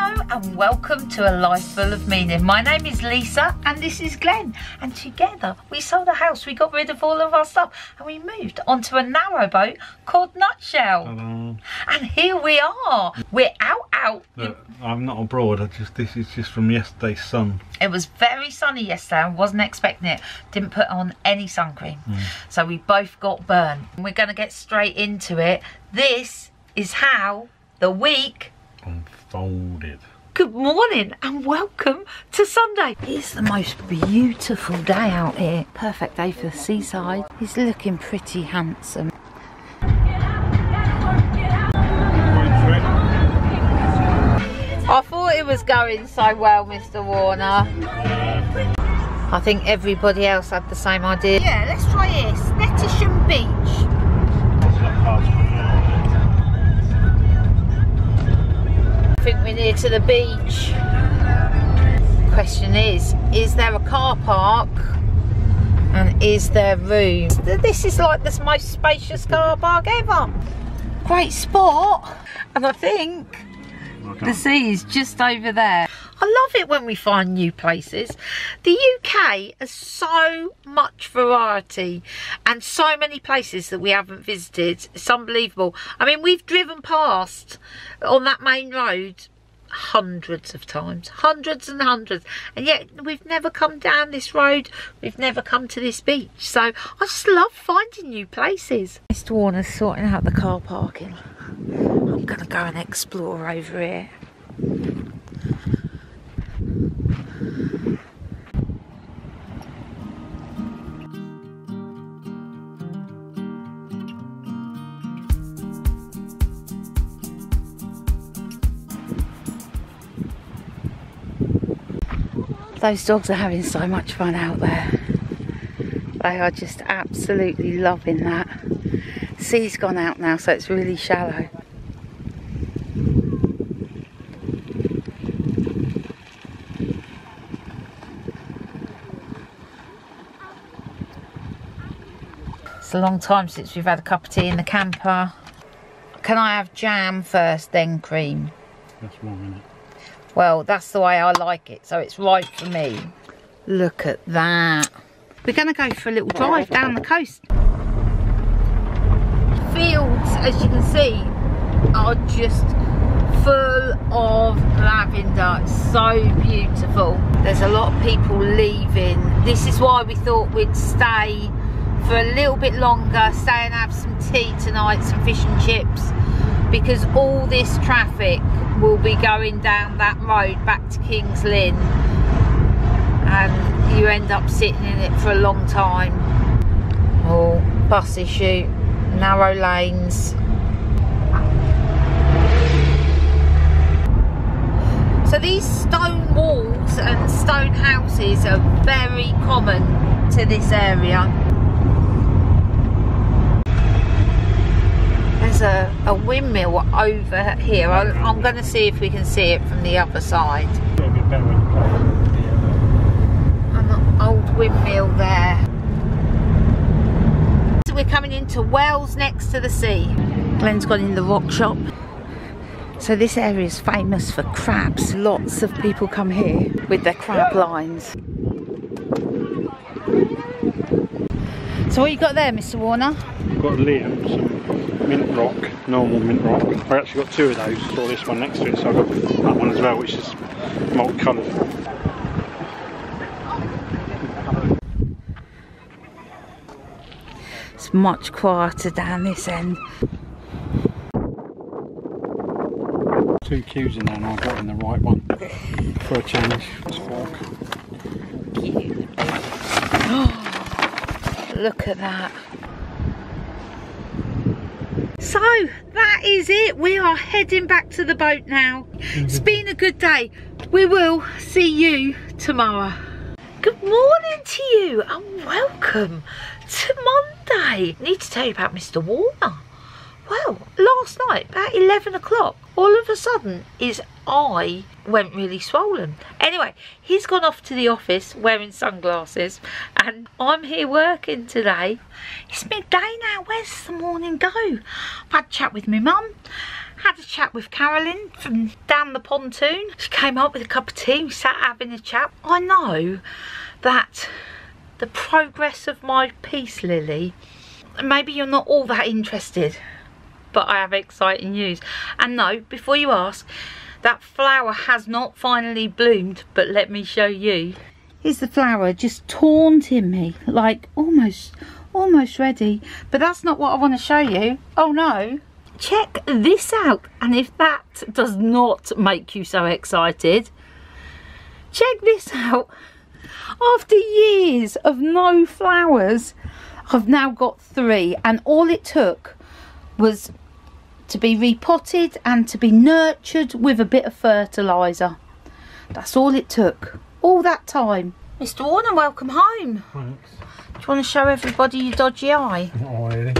Hello and welcome to A Life Full of Meaning. My name is Lisa and this is Glenn, and together we sold a house, we got rid of all of our stuff and we moved onto a narrowboat called Nutshell. Hello. And here we are, we're out. Look, I'm not abroad, this is just from yesterday's sun. It was very sunny yesterday, I wasn't expecting it. Didn't put on any sun cream. So we both got burned. We're going to get straight into it. This is how the week Unfolded. Good morning and welcome to Sunday. It's the most beautiful day out here. Perfect day for the seaside. He's looking pretty handsome. I thought it was going so well, Mr. Warner. I think everybody else had the same idea. Yeah, let's try here. Snettisham Beach. I think we're near to the beach. Question is there a car park? And is there room? This is like the most spacious car park ever. Great spot. And I think the sea is just over there. I love it when we find new places. The UK has so much variety and so many places that we haven't visited. It's unbelievable. I mean, we've driven past on that main road hundreds of times, hundreds and hundreds, and yet we've never come down this road, we've never come to this beach. So I just love finding new places. Mr. Warner's sorting out the car parking. I'm gonna go and explore over here. Those dogs are having so much fun out there. They are just absolutely loving that. Sea's gone out now, so it's really shallow. It's a long time since we've had a cup of tea in the camper. Can I have jam first, then cream? That's wrong, isn't it? Well, that's the way I like it, so it's right for me. Look at that. We're going to go for a little drive down the coast. Fields, as you can see, are just full of lavender. It's so beautiful. There's a lot of people leaving. This is why we thought we'd stay for a little bit longer, stay and have some tea tonight, some fish and chips, because all this traffic will be going down that road back to King's Lynn, and you end up sitting in it for a long time. Oh, bus issue, narrow lanes. So these stone walls and stone houses are very common to this area. There's a windmill over here. I'm going to see if we can see it from the other side. An old windmill there. So we're coming into Wells next to the sea. Glenn's gone in the rock shop. So this area is famous for crabs. Lots of people come here with their crab lines. So what you got there, Mr. Warner? I've got Liam, some mint rock, normal mint rock. I've actually got two of those, saw this one next to it, so I've got that one as well, which is multicoloured. It's much quieter down this end. Two Tues in there and I've got in the right one for a change. Cute. Look at that. So that is it. We are heading back to the boat now. It's been a good day. We will see you tomorrow. Good morning to you and welcome to Monday. I need to tell you about Mr. Warner. Well, last night about 11 o'clock, all of a sudden his eye went really swollen. Anyway, he's gone off to the office wearing sunglasses and I'm here working today. It's midday now. Where's the morning go? I've had a chat with my mum Had a chat with Carolyn from down the pontoon. She came up with a cup of tea. We sat having a chat. I know that the progress of my peace lily, maybe you're not all that interested, but I have exciting news. And no, before you ask, that flower has not finally bloomed, but let me show you. Here's the flower just taunting me, like almost ready. But that's not what I want to show you. Oh no. Check this out. And if that does not make you so excited, check this out. After years of no flowers, I've now got 3, and all it took was to be repotted and to be nurtured with a bit of fertiliser. That's all it took. All that time. Mr. Warner, welcome home. Thanks. Do you want to show everybody your dodgy eye? Not really.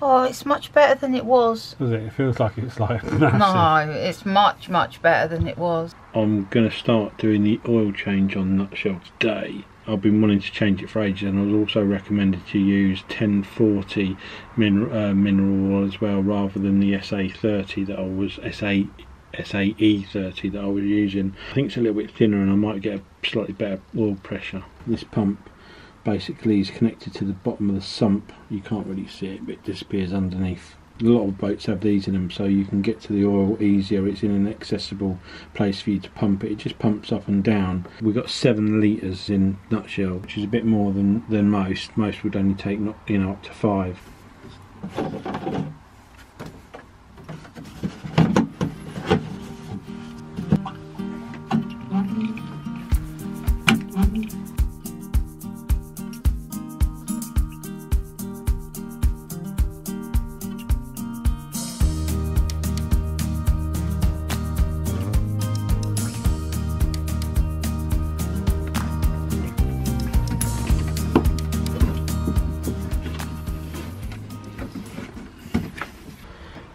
Oh, it's much better than it was. Does it? It feels like it's like massive. No, it's much better than it was. I'm going to start doing the oil change on Nutshell today. I've been wanting to change it for ages, and I was also recommended to use 1040 mineral oil as well, rather than the SA30 that I was SAE30 that I was using. I think it's a little bit thinner, and I might get a slightly better oil pressure. This pump basically is connected to the bottom of the sump. You can't really see it, but it disappears underneath. A lot of boats have these in them, so you can get to the oil easier. It's in an accessible place for you to pump it. It just pumps up and down. We've got 7 litres in Nutshell, which is a bit more than most. Most would only take up to 5.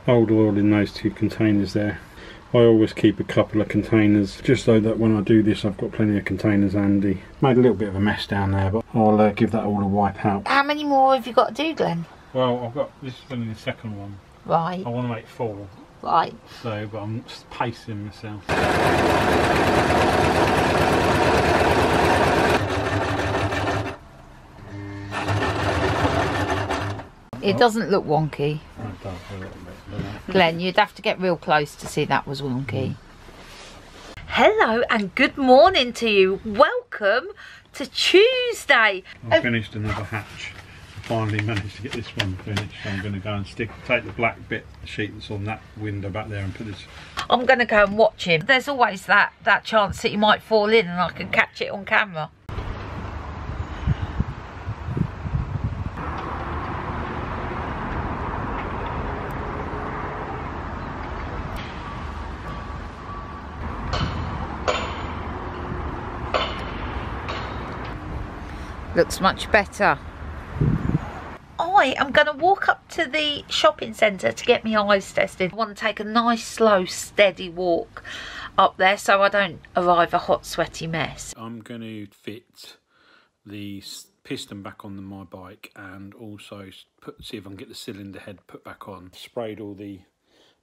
Old oil in those 2 containers there. I always keep a couple of containers just so that when I do this I've got plenty of containers handy. Made a little bit of a mess down there, but I'll give that all a wipe out. How many more have you got to do, Glenn? Well, I've got, this is only the second one. Right. I want to make 4. Right. So, but I'm just pacing myself. It doesn't look wonky. It does a little bit, doesn't it? Glenn, you'd have to get real close to see that was wonky. Hello and good morning to you. Welcome to Tuesday. I've finished another hatch. I finally managed to get this one finished. So I'm going to go and take the black sheet that's on that window back there and put this. I'm going to go and watch him. There's always that chance that you might fall in and I can catch it on camera. Looks much better. I am going to walk up to the shopping centre to get my eyes tested. I want to take a nice, slow, steady walk up there so I don't arrive a hot, sweaty mess. I'm going to fit the piston back on my bike and also see if I can get the cylinder head put back on. Sprayed all the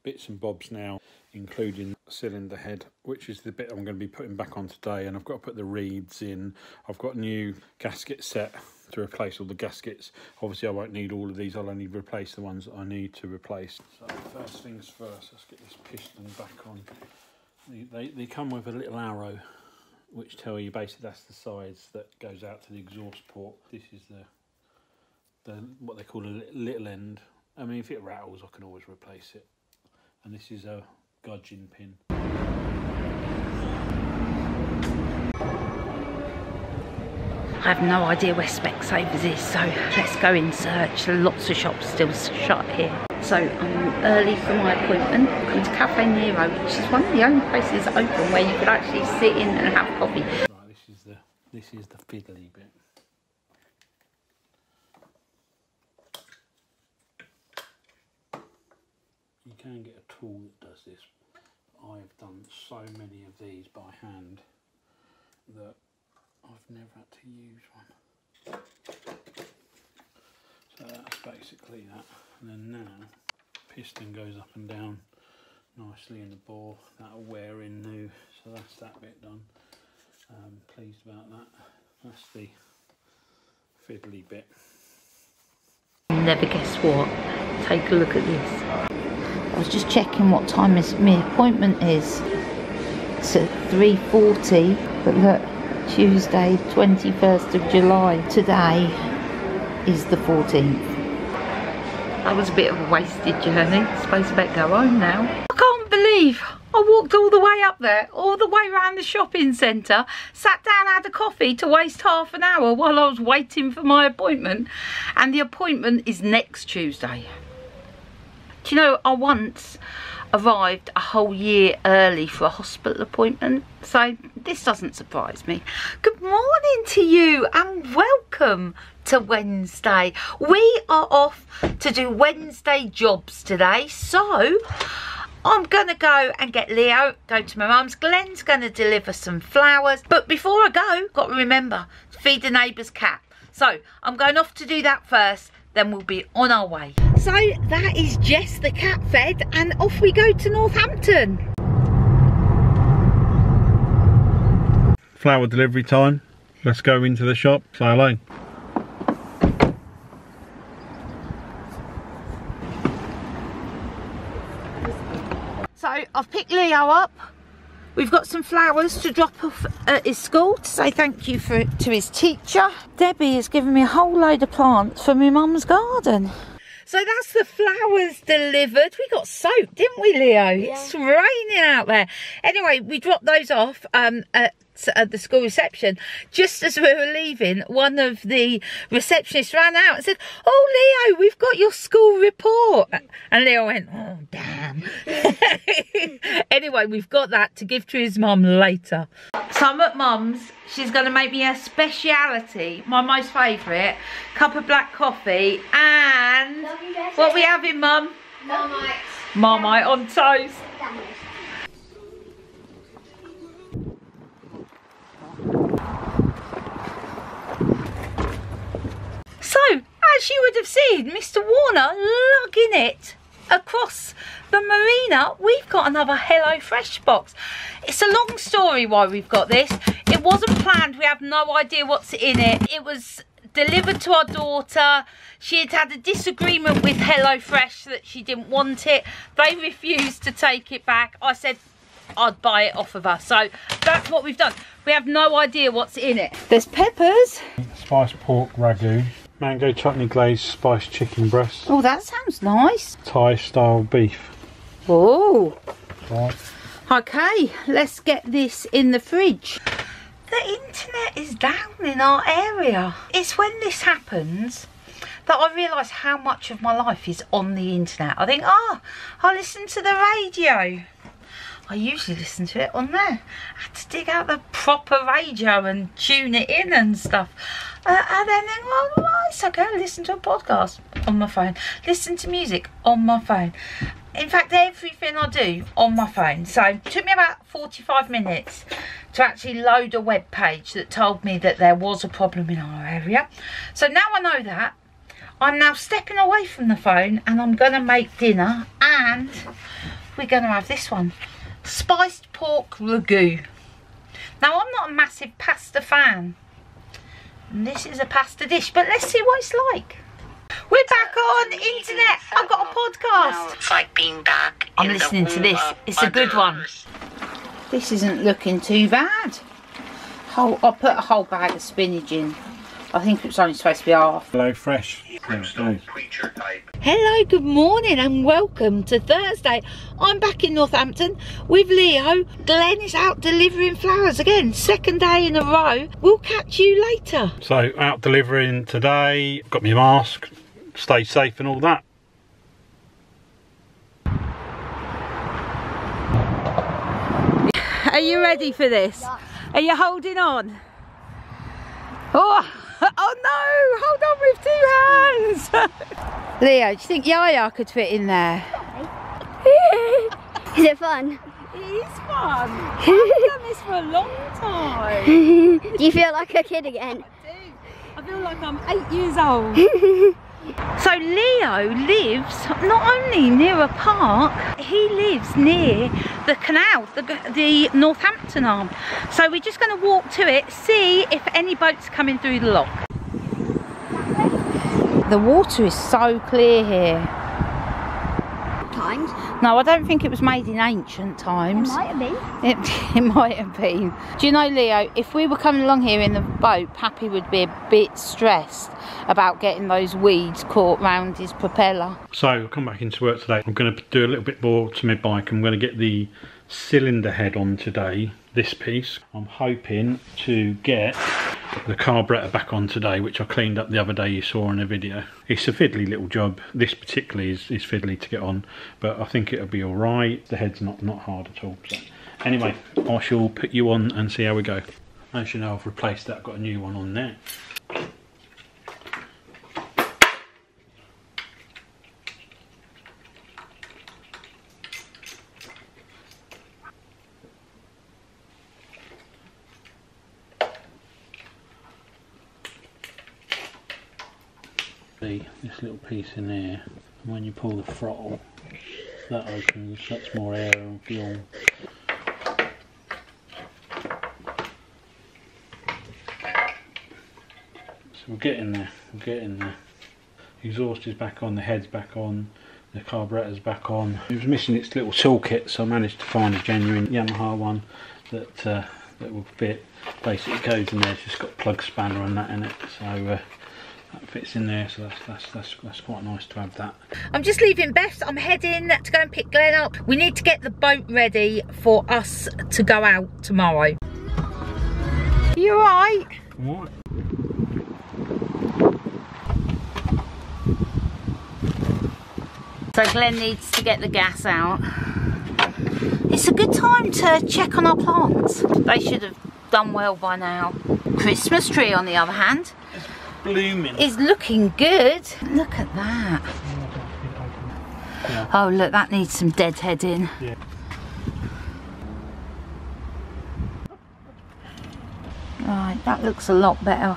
bits and bobs now, including the cylinder head, which is the bit I'm going to be putting back on today, and I've got to put the reeds in. I've got a new gasket set to replace all the gaskets. Obviously I won't need all of these, I'll only replace the ones that I need to replace. So first things first, let's get this piston back on. They come with a little arrow which tell you basically that's the size that goes out to the exhaust port. This is the what they call a little end. I mean, if it rattles I can always replace it. And this is a gudgeon pin. I have no idea where Specsavers is, so let's go in search. Lots of shops still shut here. So I'm early for my appointment. I've come to Cafe Nero, which is one of the only places open where you could actually sit in and have coffee. Right, this is the fiddly bit. You can get a tool that does this. I've done so many of these by hand that I've never had to use one. So that's basically that. And then now, piston goes up and down nicely in the bore. That'll wear in new, so that's that bit done. Pleased about that. That's the fiddly bit. Never guess what. Take a look at this. I was just checking what time my appointment is. It's at 3:40, but look, Tuesday 21st of July. Today is the 14th. That was a bit of a wasted journey. I suppose I better go home now. I can't believe I walked all the way up there, all the way around the shopping centre, sat down, had a coffee to waste half an hour while I was waiting for my appointment. And the appointment is next Tuesday. Do you know, I once arrived a whole year early for a hospital appointment, so this doesn't surprise me. Good morning to you and welcome to Wednesday. We are off to do Wednesday jobs today, so I'm gonna go and get Leo, go to my mum's. Glenn's gonna deliver some flowers, but before I go, got to remember to feed the neighbour's cat. So I'm going off to do that first, then we'll be on our way. So that is Jess the cat fed, and off we go to Northampton. Flower delivery time. Let's go into the shop. Say hello. So I've picked Leo up. We've got some flowers to drop off at his school to say thank you to his teacher. Debbie has given me a whole load of plants for my mum's garden. So that's the flowers delivered. We got soaked, didn't we, Leo? Yeah. It's raining out there. Anyway, we dropped those off at the school reception. Just as we were leaving, one of the receptionists ran out and said, "Oh, Leo, we've got your school report." And Leo went, "Oh, damn." Anyway, we've got that to give to his mum later. So I'm at mum's. She's going to make me a speciality, my most favourite, cup of black coffee, and what we having, mum? Marmite. Marmite on toast. So, as you would have seen, Mr. Warner lugging it across the marina. We've got another HelloFresh box. It's a long story why we've got this. It wasn't planned. We have no idea what's in it. It was delivered to our daughter. She had had a disagreement with HelloFresh that she didn't want it. They refused to take it back. I said I'd buy it off of her. So that's what we've done. We have no idea what's in it. There's peppers. Spiced pork ragu. Mango chutney glazed spiced chicken breast. Oh, that sounds nice. Thai style beef. Oh. Right. Okay, let's get this in the fridge. The internet is down in our area. It's when this happens that I realise how much of my life is on the internet. I think, oh, I'll listen to the radio. I usually listen to it on there. I had to dig out the proper radio and tune it in and stuff. And then think, well, it's okay, I'll listen to a podcast on my phone. Listen to music on my phone. In fact, everything I do on my phone. So it took me about 45 minutes to actually load a web page that told me that there was a problem in our area. So now I know that, I'm now stepping away from the phone and I'm going to make dinner, and we're going to have this one. Spiced pork ragu. Now, I'm not a massive pasta fan. And this is a pasta dish, but let's see what it's like. We're back on internet. I've got a podcast. It's like being back. I'm listening to this. It's a good one. This isn't looking too bad. I'll put a whole bag of spinach in. I think it's only supposed to be half. HelloFresh. Hello, good morning and welcome to Thursday. I'm back in Northampton with Leo. Glenn is out delivering flowers again, second day in a row. We'll catch you later. So out delivering today, got me a mask, stay safe and all that. Are you ready for this? Are you holding on? Oh, oh no, hold on with 2 hands. Leo, do you think Yaya could fit in there? Is it fun? It is fun. I've done this for a long time. Do you feel like a kid again? I do. I feel like I'm 8 years old. So Leo lives not only near a park, he lives near the canal, the Northampton arm. So we're just going to walk to it, see if any boats are coming through the lock. The water is so clear here. Times. No, I don't think it was made in ancient times. It might have been. It might have been. Do you know, Leo, if we were coming along here in the boat, Pappy would be a bit stressed about getting those weeds caught round his propeller. So I'll come back into work today. I'm going to do a little bit more to my bike. I'm going to get the cylinder head on today, this piece. I'm hoping to get the carburetor back on today, which I cleaned up the other day, you saw in a video. It's a fiddly little job. This particularly is fiddly to get on, but I think it'll be alright. The head's not hard at all. So anyway, I shall put you on and see how we go. As you know, I've replaced that, I've got a new one on there. This little piece in there, and when you pull the throttle, that opens, that's more air and fuel. So we're getting there, we're getting there. Exhaust is back on, the head's back on, the carburetor's back on. It was missing its little toolkit, so I managed to find a genuine Yamaha one that will fit. Basically it goes in there, it's just got a plug spanner and that in it, so that fits in there, so that's quite nice to have that. I'm just leaving Beth. I'm heading to go and pick Glenn up. We need to get the boat ready for us to go out tomorrow. You alright? What? So Glenn needs to get the gas out. It's a good time to check on our plants. They should have done well by now. Christmas tree, on the other hand, Blooming. is looking good. Look at that. Yeah. Oh look, that needs some deadheading. Yeah. Right, that looks a lot better.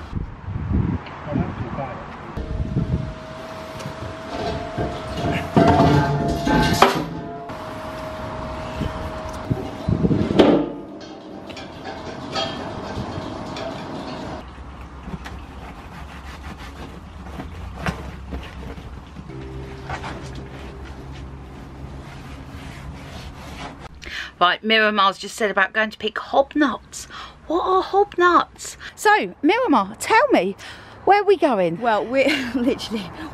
Right, Miramar just said about going to pick hobnuts. What are hobnuts? So, Miramar, tell me, where are we going? Well, we're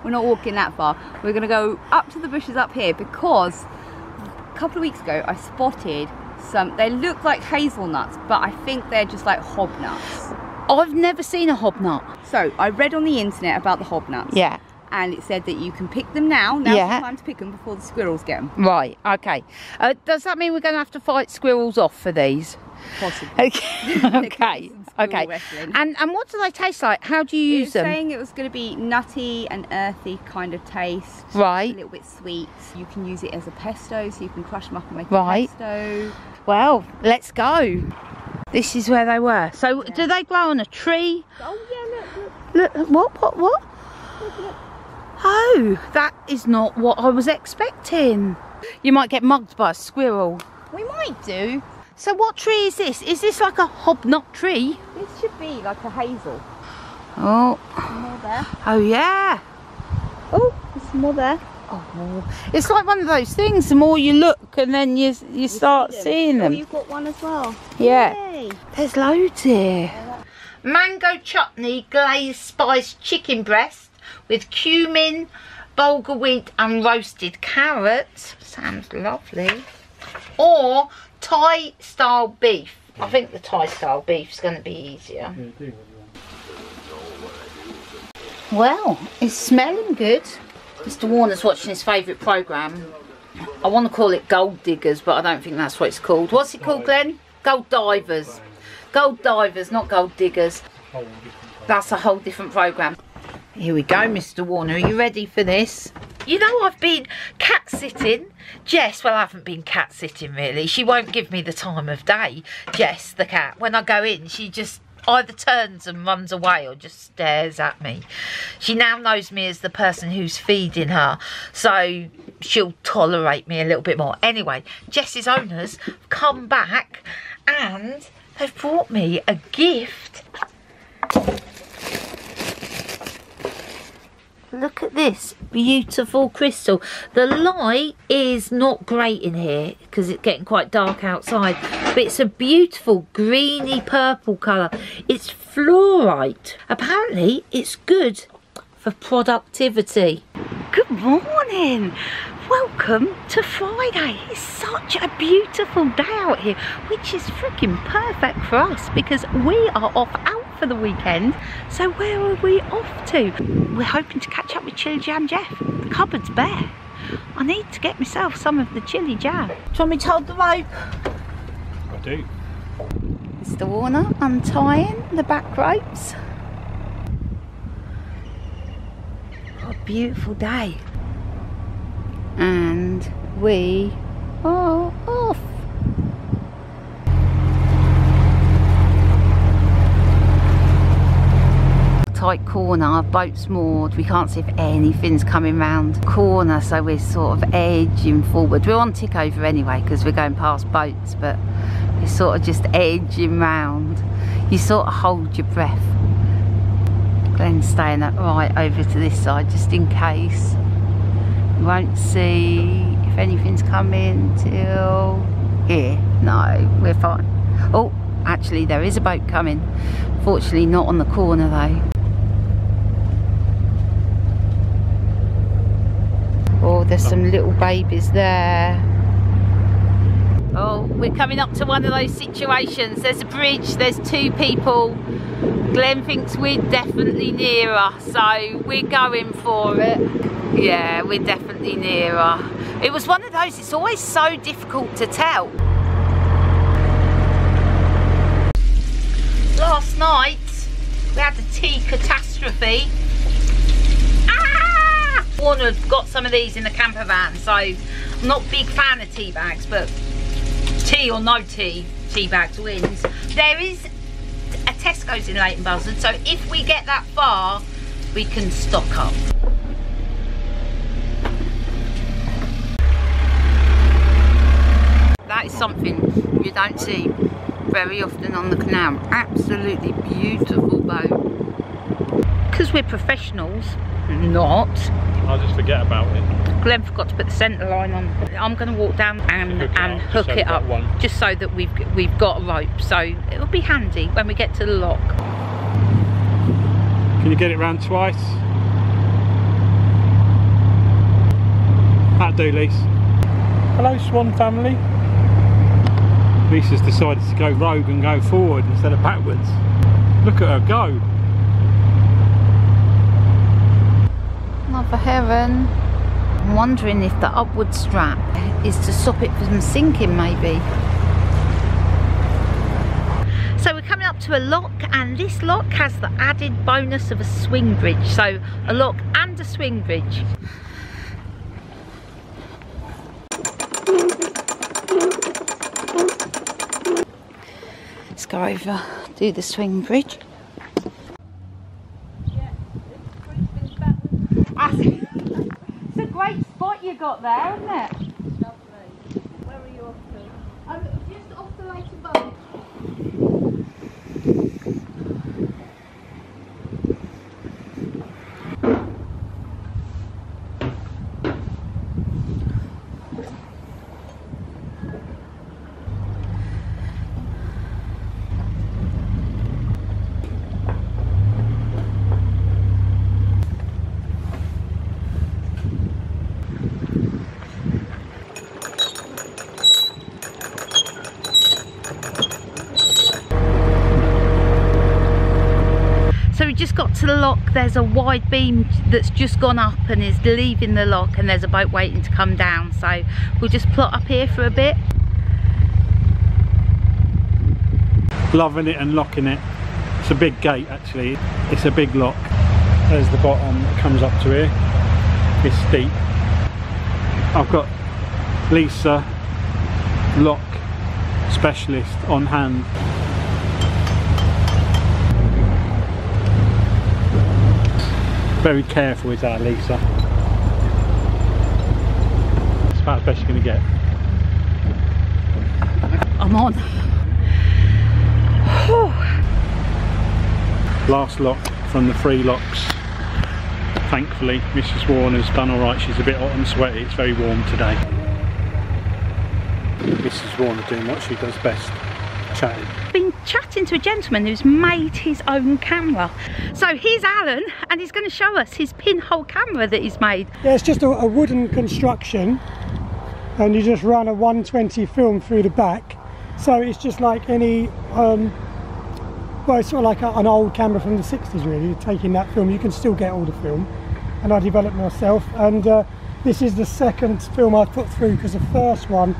not walking that far. We're going to go up to the bushes up here because a couple of weeks ago I spotted some, they look like hazelnuts, but I think they're just like hobnuts. I've never seen a hobnut. So, I read on the internet about the hobnuts. Yeah. And it said that you can pick them now. Now's Yeah. the time to pick them before the squirrels get them. Right, okay. Does that mean we're going to have to fight squirrels off for these? Possibly. Okay, okay. And what do they taste like? How do you use them? Saying it was going to be nutty and earthy kind of taste. Right. A little bit sweet. You can use it as a pesto, so you can crush them up and make Right. a pesto. Well, let's go. This is where they were. So, do they grow on a tree? Oh yeah, look. Look, what? Look. Oh, that is not what I was expecting. You might get mugged by a squirrel. We might do. So what tree is this? Is this like a hobnut tree? This should be like a hazel. Oh. Some more there. Oh yeah. Oh, there's some more there. Oh, it's like one of those things. The more you look, and then you start seeing them. Oh, you've got one as well. Yeah. Yay. There's loads here. Mango chutney glazed spiced chicken breast with cumin, bulgur wheat and roasted carrots. Sounds lovely. Or Thai style beef. I think the Thai style beef is going to be easier. Well, it's smelling good. Mr. Warner's watching his favourite programme. I want to call it Gold Diggers, but I don't think that's what it's called. What's it called, Glenn? Gold Divers. Gold Divers, not Gold Diggers. That's a whole different programme. Here we go, Mr. Warner. Are you ready for this? You know, I've been cat sitting. Jess, well, I haven't been cat sitting really. She won't give me the time of day. Jess, the cat. When I go in, she just either turns and runs away or just stares at me. She now knows me as the person who's feeding her, so she'll tolerate me a little bit more. Anyway, Jess's owners have come back and they've brought me a gift. Look at this beautiful crystal. The light is not great in here because it's getting quite dark outside, but it's a beautiful greeny purple colour. It's fluorite. Apparently it's good for productivity. Good morning. Welcome to Friday. It's such a beautiful day out here, which is freaking perfect for us because we are off out for the weekend. So where are we off to? We're hoping to catch up with Chili Jam Jeff. The cupboard's bare. I need to get myself some of the chili jam. Do you want me to hold the rope? I do. Mr. Warner untying the back ropes. What a beautiful day. And we are off. Tight corner, boat's moored, we can't see if anything's coming round corner, so we're sort of edging forward. We're on tick over anyway because we're going past boats, but we're sort of just edging round. You sort of hold your breath. Glenn's staying right over to this side just in case. You won't see if anything's coming till here. No, we're fine. Oh, actually there is a boat coming. Fortunately not on the corner though. Oh, there's some little babies there. Oh, we're coming up to one of those situations. There's a bridge, there's two people. Glenn thinks we're definitely nearer, so we're going for it. Yeah, we're definitely nearer. It was one of those, it's always so difficult to tell. Last night, we had a tea catastrophe. Ah! Warner got some of these in the camper van, so I'm not a big fan of tea bags, but tea or no tea, tea bags wins. There is a Tesco's in Leighton Buzzard, so if we get that far, we can stock up. That is something you don't see very often on the canal. Absolutely beautiful boat. Because we're professionals, not. I'll just forget about it. Glenn forgot to put the centre line on. I'm going to walk down and hook it up, just so that we've got a rope. So it'll be handy when we get to the lock. Can you get it round twice? That'll do, Lise. Hello, Swan family. Lisa's decided to go rogue and go forward instead of backwards. Look at her go. Another heron. I'm wondering if the upward strap is to stop it from sinking, maybe. So we're coming up to a lock, and this lock has the added bonus of a swing bridge. So a lock and a swing bridge. Let's go over, do the swing bridge. It's a great spot you got there, isn't it? Lovely. Where are you off to? Just off the Leighton Buzzard. So we just got to the lock. There's a wide beam that's just gone up and is leaving the lock, and there's a boat waiting to come down, so we'll just plot up here for a bit. Loving it and locking it. It's a big gate actually. It's a big lock. There's the bottom that comes up to here. It's steep. I've got Lisa, lock specialist, on hand. Very careful with that, Lisa. It's about the best you're going to get. I'm on. Last lock from the 3 locks. Thankfully, Mrs. Warner's done alright. She's a bit hot and sweaty. It's very warm today. Mrs. Warner doing what she does best, chatting. Been chatting to a gentleman who's made his own camera. So here's Alan, and he's going to show us his pinhole camera that he's made. Yeah, it's just a wooden construction, and you just run a 120 film through the back. So it's just like any, well, it's sort of like an old camera from the 60s really. You're taking that film, you can still get all the film, and I developed myself. And this is the second film I've put through, because the first one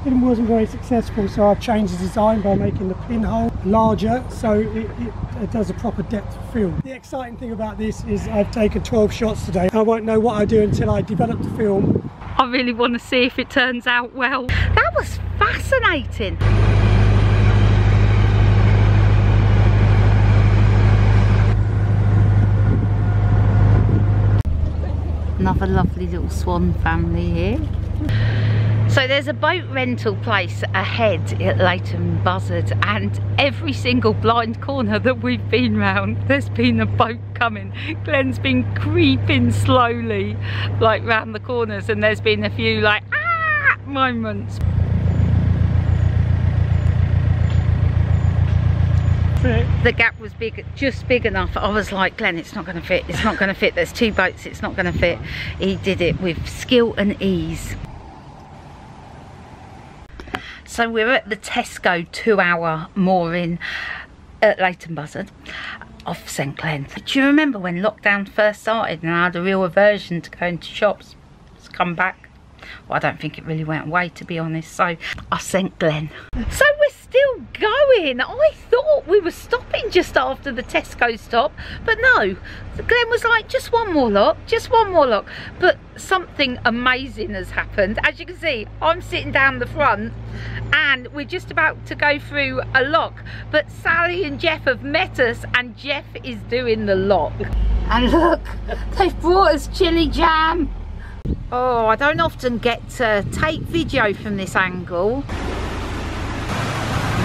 it wasn't very successful, so I've changed the design by making the pinhole larger, so it does a proper depth of film. The exciting thing about this is I've taken 12 shots today. I won't know what I do until I develop the film. I really want to see if it turns out well. That was fascinating. Another lovely little swan family here. So there's a boat rental place ahead at Leighton Buzzard, and every single blind corner that we've been round, there's been a boat coming. Glenn's been creeping slowly, like round the corners, and there's been a few like, ah, moments. The gap was big, just big enough. I was like, Glenn, it's not going to fit, it's not going to fit. There's 2 boats, it's not going to fit. He did it with skill and ease. So we're at the Tesco 2-hour mooring at Leighton Buzzard off St Glen. Do you remember when lockdown first started and I had a real aversion to going to shops? It's come back. Well, I don't think it really went away, to be honest. So off St Glen. So we're still going. I thought we were stopping just after the Tesco stop, but no. Glenn was like, just one more lock, just one more lock. But something amazing has happened. As you can see, I'm sitting down the front and we're just about to go through a lock, but Sally and Jeff have met us and Jeff is doing the lock. And look, they've brought us chili jam. Oh, I don't often get to take video from this angle.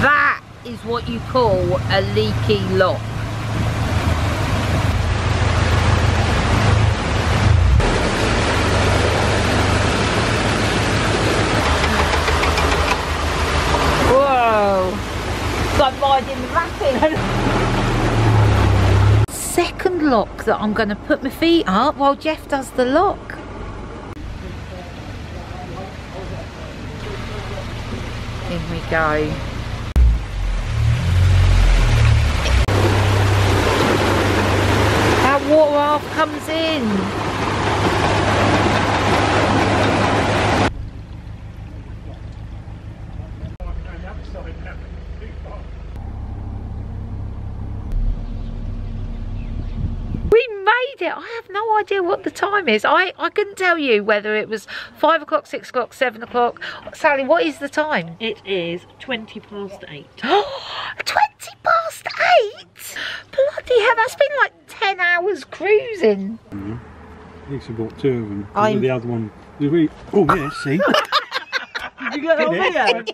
That is what you call a leaky lock. Whoa, it's like riding the rapid. Second lock that I'm going to put my feet up while Jeff does the lock. In we go. That water half comes in. It. I have no idea what the time is. I couldn't tell you whether it was 5 o'clock, 6 o'clock, 7 o'clock. Sally, what is the time? It is 20 past 8. 20 past 8? Bloody hell, that's been like 10 hours cruising. Lisa bought 2 of them. The other one was really... Oh yeah, see? Did you get that video?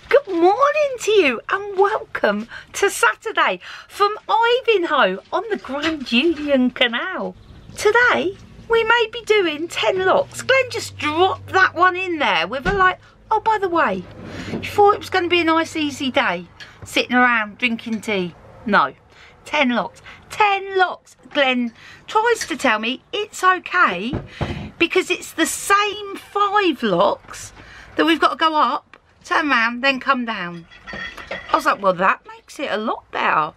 Good morning to you and welcome to Saturday from Ivinghoe on the Grand Union Canal. Today we may be doing 10 locks. Glenn just dropped that one in there with a like, oh by the way, you thought it was going to be a nice easy day sitting around drinking tea. No, 10 locks. 10 locks. Glenn tries to tell me it's okay because it's the same 5 locks that we've got to go up, turn around, then come down. I was like, well, that makes it a lot better.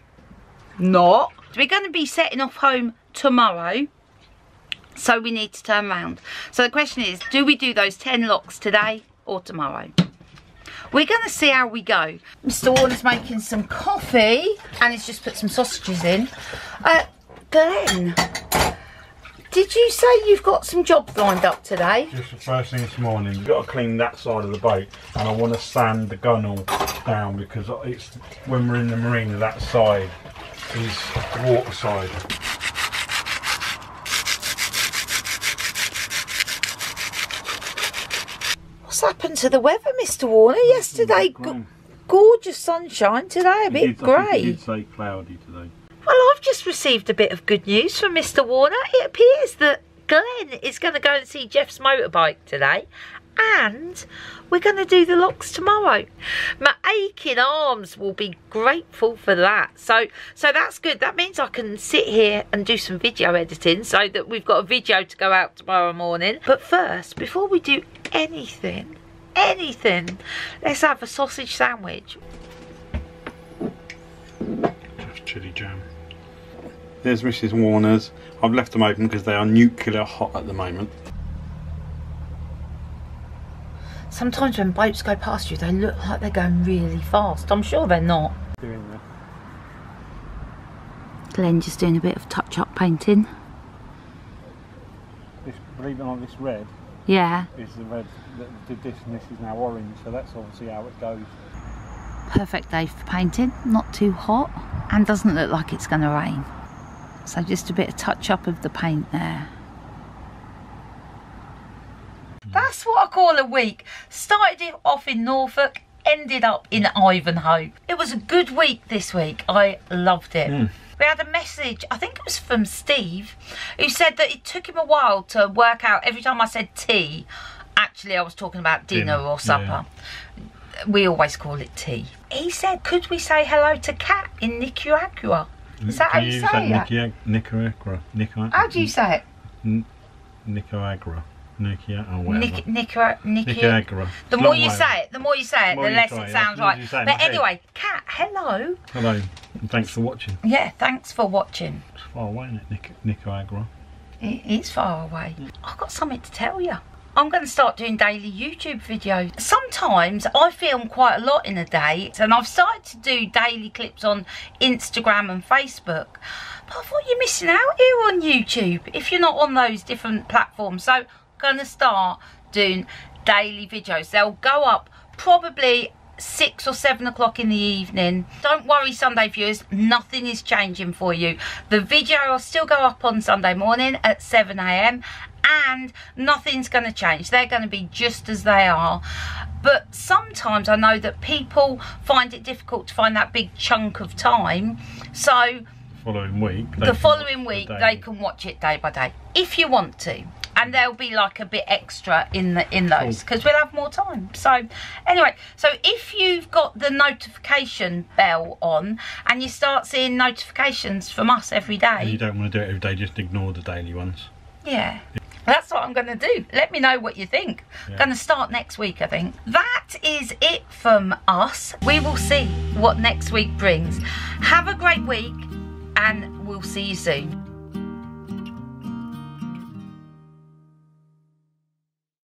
Not. We're going to be setting off home tomorrow, so we need to turn around. So the question is, do we do those 10 locks today or tomorrow? We're going to see how we go. Mr. Warner's making some coffee, and he's just put some sausages in. Glenn, did you say you've got some jobs lined up today? Just the first thing this morning. You've got to clean that side of the boat, and I want to sand the gunnel down because it's when we're in the marina, that side is the water side. What's happened to the weather, Mr. Warner? Yesterday, gorgeous sunshine. Today, a bit grey. It did say cloudy today. Well, I've just received a bit of good news from Mr. Warner. It appears that Glenn is going to go and see Jeff's motorbike today, and we're going to do the locks tomorrow. My aching arms will be grateful for that. So that's good. That means I can sit here and do some video editing so that we've got a video to go out tomorrow morning. But first, before we do anything, let's have a sausage sandwich. Just chili jam. There's Mrs. Warner's. I've left them open because they are nuclear hot at the moment. Sometimes when boats go past you, they look like they're going really fast. I'm sure they're not. Doing that. Glenn just doing a bit of touch-up painting. Believe it or not, this red Yeah. is the red that did this, and this is now orange, so that's obviously how it goes. Perfect day for painting. Not too hot, and doesn't look like it's going to rain. So just a bit of touch-up of the paint there. That's what I call a week. Started it off in Norfolk, ended up in Ivinghoe. It was a good week this week. I loved it. We had a message, I think it was from Steve, who said that it took him a while to work out. Every time I said tea, actually I was talking about dinner or supper. Yeah. We always call it tea. He said, could we say hello to Kat in Nicaragua? Is that how you say it? Nicaragua. How do you say it? Nicaragua. Nicaragua. The more you say it, the less it sounds right. But anyway, Kat, hello. Hello, and thanks for watching. Yeah, thanks for watching. It's far away, isn't it, Nicaragua? It is far away. I've got something to tell you. I'm going to start doing daily YouTube videos. Sometimes I film quite a lot in a day, and I've started to do daily clips on Instagram and Facebook. But I thought you're missing out here on YouTube if you're not on those different platforms. So I'm going to start doing daily videos. They'll go up probably 6 or 7 o'clock in the evening. Don't worry, Sunday viewers, nothing is changing for you. The video will still go up on Sunday morning at 7 AM. And nothing's going to change. They're going to be just as they are. But sometimes I know that people find it difficult to find that big chunk of time. So the following week they can watch it day by day if you want to. And there'll be like a bit extra in those because we'll have more time. So anyway, so if you've got the notification bell on and you start seeing notifications from us every day. And you don't want to do it every day, just ignore the daily ones. Yeah. That's what I'm going to do. Let me know what you think. Yeah. I'm going to start next week, I think. That is it from us. We will see what next week brings. Have a great week and we'll see you soon.